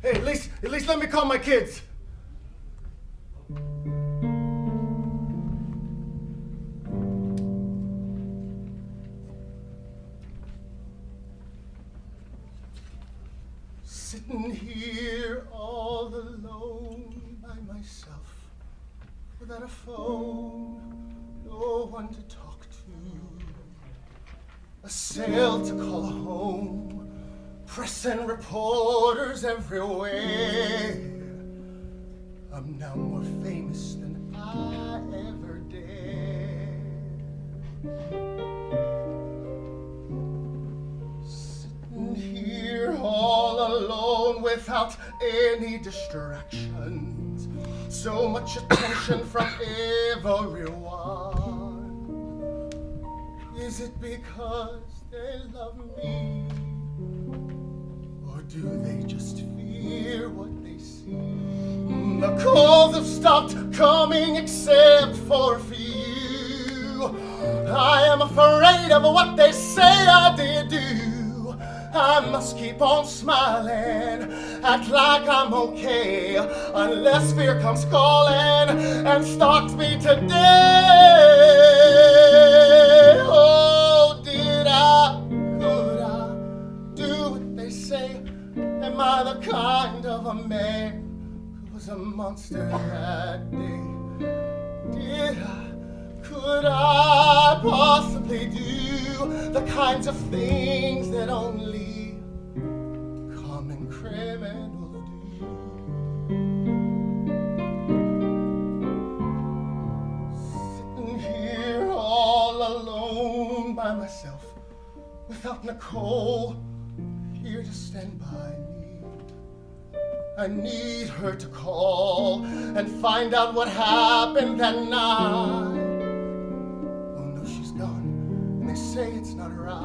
Hey, at least let me call my kids. Sitting here all alone by myself, without a phone, no one to talk to, a cell to call home, press and reporters everywhere. I'm now more famous than I ever dared. Sitting here all alone without any distractions, so much attention from everyone. Is it because they love me? Or do they just fear what they see? The calls have stopped coming except for you. I am afraid of what they say I did do. I must keep on smiling, act like I'm okay, unless fear comes calling and stalks me today. Oh, could I do what they say? Am I the kind of a man who was a monster that day? Could I possibly do the kinds of things that only common criminals do? Sitting here all alone by myself, without Nicole here to stand by me. I need her to call and find out what happened that night. Oh no, she's gone, and they say it's not right.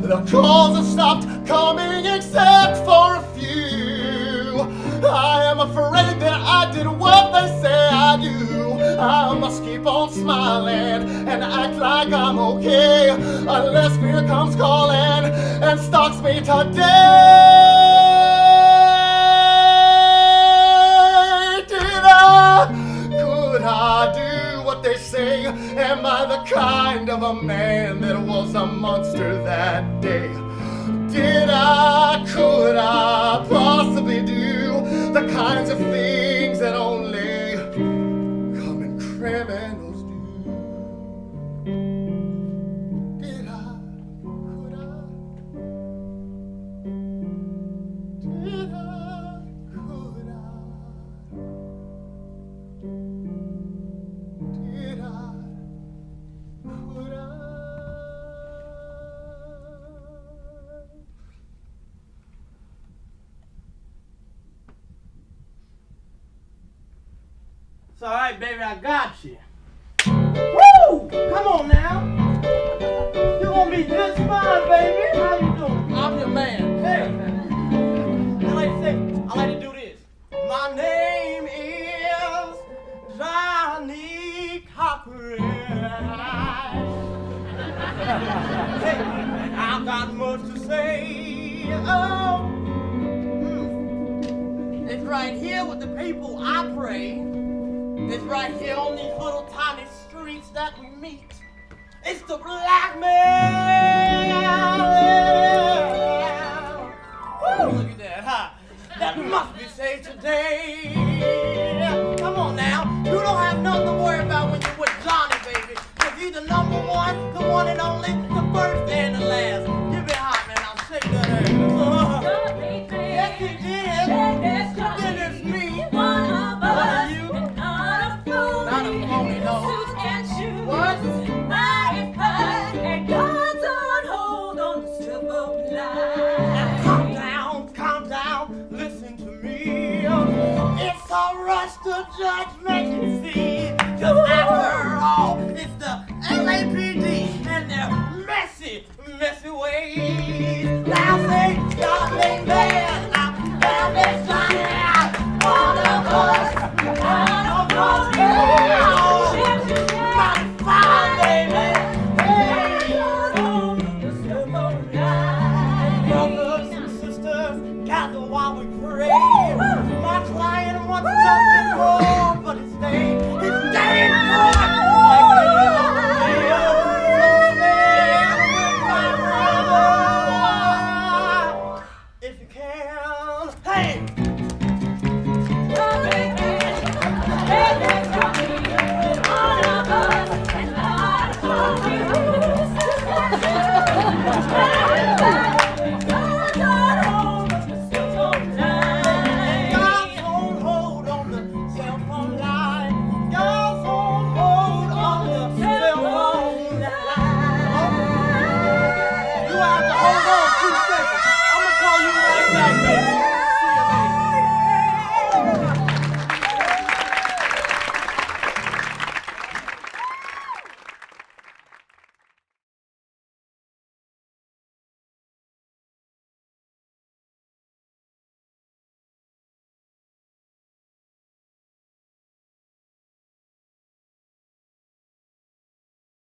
The calls have stopped coming except for a few. I am afraid that I did what they say I do. I must keep on smiling and act like I'm okay, unless fear comes calling and stalks me today. Could I do what they say? Am I the kind of a man that was a monster that day? Could I possibly do the kinds of things that only common criminals do? Could I It's all right, baby, I got you. Woo! Come on now. You gonna be just fine, baby. How you doing? I'm your man. Hey. I like to do this. My name is Johnny Cockrell. Hey, I've got much to say. Oh, It's right here with the people I pray. It's right here on these little tiny streets that we meet. It's the black man. Woo, look at that, huh? That must be saved today. Come on now. You don't have nothing to worry about when you're with Johnny, baby. Cause he's the number one, the one and only, the first and the last. Give it hot, man. I'll shake that ass. Yes, he did. Then it's me. One of you. Not a phony, no. What? Calm down, listen to me. It's a rush to judgment, you see. Just after